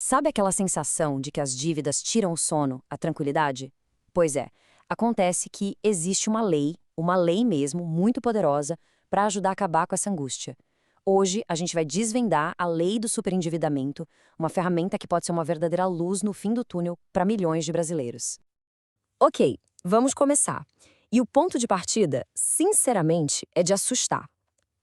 Sabe aquela sensação de que as dívidas tiram o sono, a tranquilidade? Pois é, acontece que existe uma lei mesmo, muito poderosa, para ajudar a acabar com essa angústia. Hoje a gente vai desvendar a lei do superendividamento, uma ferramenta que pode ser uma verdadeira luz no fim do túnel para milhões de brasileiros. Ok, vamos começar. E o ponto de partida, sinceramente, é de assustar.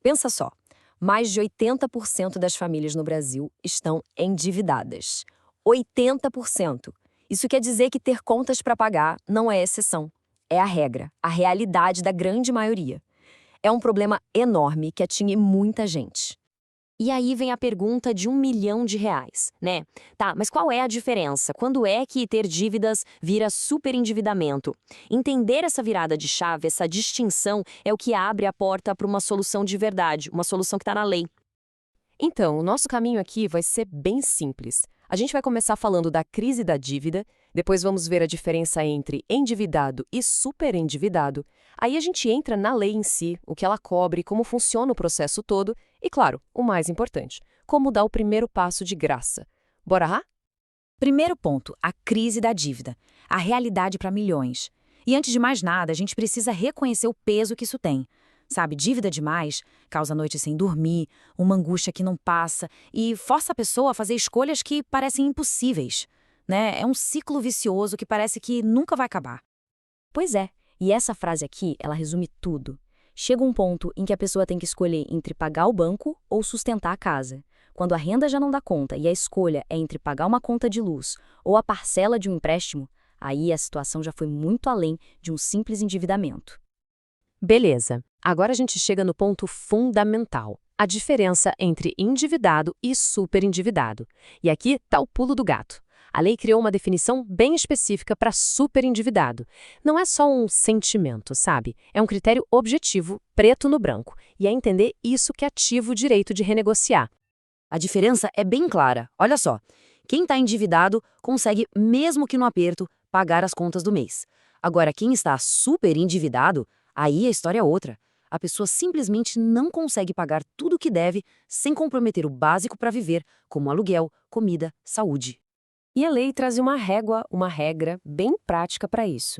Pensa só, mais de 80% das famílias no Brasil estão endividadas. 80%. Isso quer dizer que ter contas para pagar não é exceção. É a regra, a realidade da grande maioria. É um problema enorme que atinge muita gente. E aí vem a pergunta de R$ 1 milhão, né? Tá, mas qual é a diferença? Quando é que ter dívidas vira superendividamento? Entender essa virada de chave, essa distinção, é o que abre a porta para uma solução de verdade, uma solução que está na lei. Então, o nosso caminho aqui vai ser bem simples. A gente vai começar falando da crise da dívida, depois vamos ver a diferença entre endividado e superendividado. Aí a gente entra na lei em si, o que ela cobre, como funciona o processo todo e, claro, o mais importante, como dar o primeiro passo de graça. Bora lá? Primeiro ponto, a crise da dívida, a realidade para milhões. E antes de mais nada, a gente precisa reconhecer o peso que isso tem. Sabe, dívida demais causa noites sem dormir, uma angústia que não passa e força a pessoa a fazer escolhas que parecem impossíveis, né? É um ciclo vicioso que parece que nunca vai acabar. Pois é, e essa frase aqui, ela resume tudo. Chega um ponto em que a pessoa tem que escolher entre pagar o banco ou sustentar a casa. Quando a renda já não dá conta e a escolha é entre pagar uma conta de luz ou a parcela de um empréstimo, aí a situação já foi muito além de um simples endividamento. Beleza. Agora a gente chega no ponto fundamental, a diferença entre endividado e superendividado. E aqui está o pulo do gato. A lei criou uma definição bem específica para superendividado. Não é só um sentimento, sabe? É um critério objetivo, preto no branco. E é entender isso que ativa o direito de renegociar. A diferença é bem clara. Olha só, quem está endividado consegue, mesmo que no aperto, pagar as contas do mês. Agora, quem está super endividado, aí a história é outra. A pessoa simplesmente não consegue pagar tudo o que deve sem comprometer o básico para viver, como aluguel, comida, saúde. E a lei traz uma régua, uma regra bem prática para isso.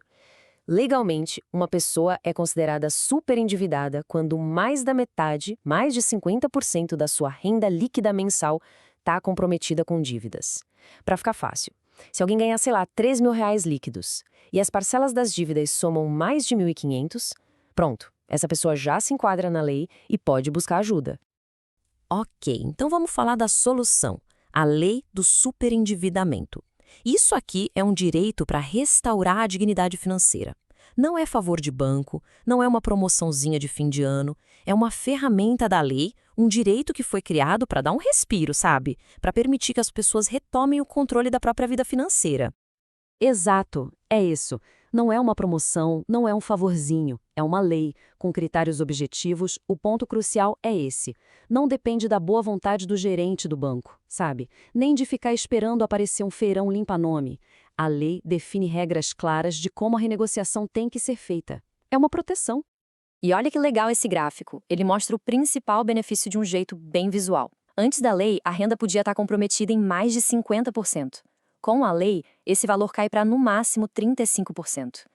Legalmente, uma pessoa é considerada superendividada quando mais da metade, mais de 50% da sua renda líquida mensal está comprometida com dívidas. Para ficar fácil, se alguém ganhar, sei lá, R$ 3.000 líquidos e as parcelas das dívidas somam mais de 1.500, pronto, essa pessoa já se enquadra na lei e pode buscar ajuda. Ok, então vamos falar da solução, a lei do superendividamento. Isso aqui é um direito para restaurar a dignidade financeira. Não é favor de banco, não é uma promoçãozinha de fim de ano, é uma ferramenta da lei, um direito que foi criado para dar um respiro, sabe? Para permitir que as pessoas retomem o controle da própria vida financeira. Exato, é isso. Não é uma promoção, não é um favorzinho, é uma lei, com critérios objetivos. O ponto crucial é esse. Não depende da boa vontade do gerente do banco, sabe? Nem de ficar esperando aparecer um feirão limpa-nome. A lei define regras claras de como a renegociação tem que ser feita. É uma proteção. E olha que legal esse gráfico. Ele mostra o principal benefício de um jeito bem visual. Antes da lei, a renda podia estar comprometida em mais de 50%. Com a lei, esse valor cai para, no máximo, 35%.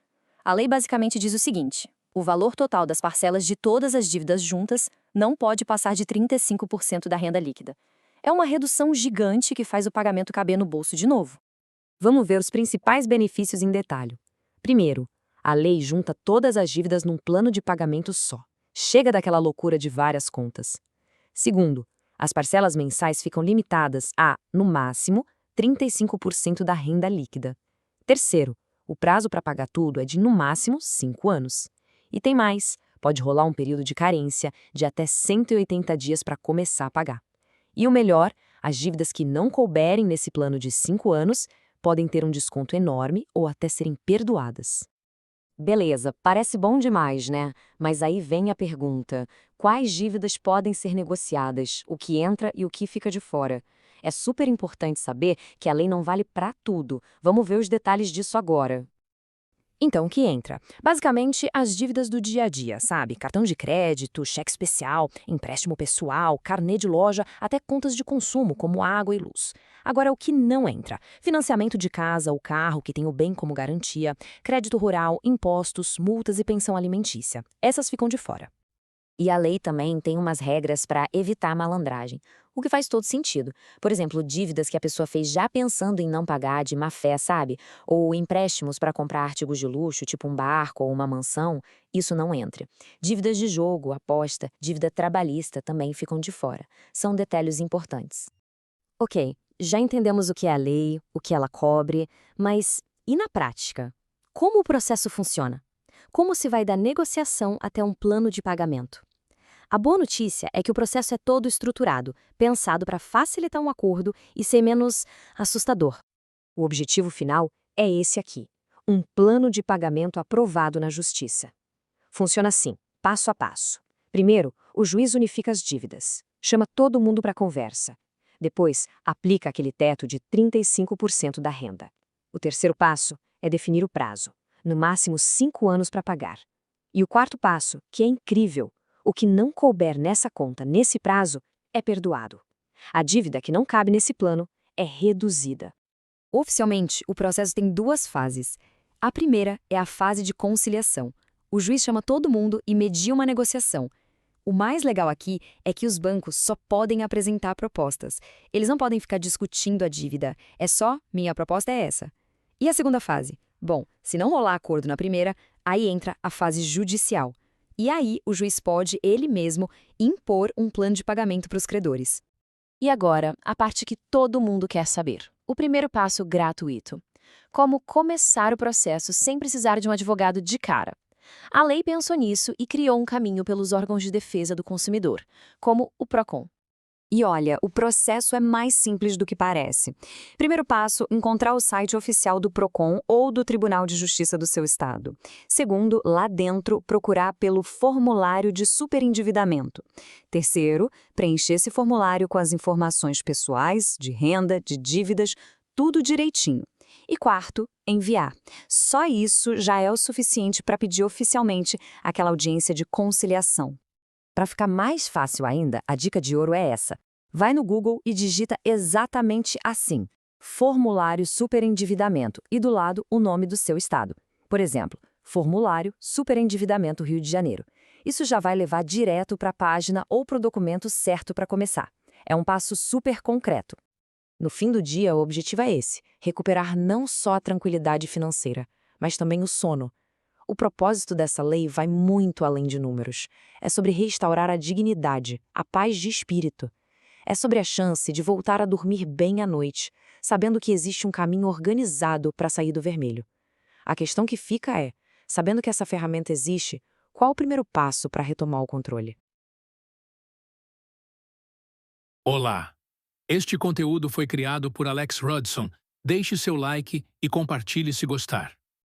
A lei basicamente diz o seguinte: o valor total das parcelas de todas as dívidas juntas não pode passar de 35% da renda líquida. É uma redução gigante que faz o pagamento caber no bolso de novo. Vamos ver os principais benefícios em detalhe. Primeiro, a lei junta todas as dívidas num plano de pagamento só. Chega daquela loucura de várias contas. Segundo, as parcelas mensais ficam limitadas a, no máximo, 35% da renda líquida. Terceiro, o prazo para pagar tudo é de, no máximo, 5 anos. E tem mais, pode rolar um período de carência de até 180 dias para começar a pagar. E o melhor, as dívidas que não couberem nesse plano de 5 anos podem ter um desconto enorme ou até serem perdoadas. Beleza, parece bom demais, né? Mas aí vem a pergunta: quais dívidas podem ser negociadas, o que entra e o que fica de fora? É super importante saber que a lei não vale para tudo. Vamos ver os detalhes disso agora. Então, o que entra? Basicamente, as dívidas do dia a dia, sabe? Cartão de crédito, cheque especial, empréstimo pessoal, carnê de loja, até contas de consumo, como água e luz. Agora, o que não entra? Financiamento de casa ou carro que tem o bem como garantia, crédito rural, impostos, multas e pensão alimentícia. Essas ficam de fora. E a lei também tem umas regras para evitar malandragem, o que faz todo sentido. Por exemplo, dívidas que a pessoa fez já pensando em não pagar de má fé, sabe? Ou empréstimos para comprar artigos de luxo, tipo um barco ou uma mansão, isso não entra. Dívidas de jogo, aposta, dívida trabalhista também ficam de fora. São detalhes importantes. Ok, já entendemos o que é a lei, o que ela cobre, mas e na prática? Como o processo funciona? Como se vai da negociação até um plano de pagamento? A boa notícia é que o processo é todo estruturado, pensado para facilitar um acordo e ser menos assustador. O objetivo final é esse aqui: um plano de pagamento aprovado na Justiça. Funciona assim, passo a passo. Primeiro, o juiz unifica as dívidas, chama todo mundo para conversa. Depois, aplica aquele teto de 35% da renda. O terceiro passo é definir o prazo, no máximo 5 anos para pagar. E o quarto passo, que é incrível: o que não couber nessa conta nesse prazo é perdoado. A dívida que não cabe nesse plano é reduzida. Oficialmente, o processo tem duas fases. A primeira é a fase de conciliação. O juiz chama todo mundo e media uma negociação. O mais legal aqui é que os bancos só podem apresentar propostas. Eles não podem ficar discutindo a dívida. É só, minha proposta é essa. E a segunda fase? Bom, se não rolar acordo na primeira, aí entra a fase judicial. E aí o juiz pode, ele mesmo, impor um plano de pagamento para os credores. E agora, a parte que todo mundo quer saber. O primeiro passo gratuito. Como começar o processo sem precisar de um advogado de cara. A lei pensou nisso e criou um caminho pelos órgãos de defesa do consumidor, como o PROCON. E olha, o processo é mais simples do que parece. Primeiro passo, encontrar o site oficial do PROCON ou do Tribunal de Justiça do seu estado. Segundo, lá dentro, procurar pelo formulário de superendividamento. Terceiro, preencher esse formulário com as informações pessoais, de renda, de dívidas, tudo direitinho. E quarto, enviar. Só isso já é o suficiente para pedir oficialmente aquela audiência de conciliação. Para ficar mais fácil ainda, a dica de ouro é essa. Vai no Google e digita exatamente assim: Formulário Superendividamento e do lado o nome do seu estado. Por exemplo, Formulário Superendividamento Rio de Janeiro. Isso já vai levar direto para a página ou para o documento certo para começar. É um passo super concreto. No fim do dia, o objetivo é esse: recuperar não só a tranquilidade financeira, mas também o sono. O propósito dessa lei vai muito além de números. É sobre restaurar a dignidade, a paz de espírito. É sobre a chance de voltar a dormir bem à noite, sabendo que existe um caminho organizado para sair do vermelho. A questão que fica é, sabendo que essa ferramenta existe, qual o primeiro passo para retomar o controle? Olá! Este conteúdo foi criado por Alex Rodson. Deixe seu like e compartilhe se gostar.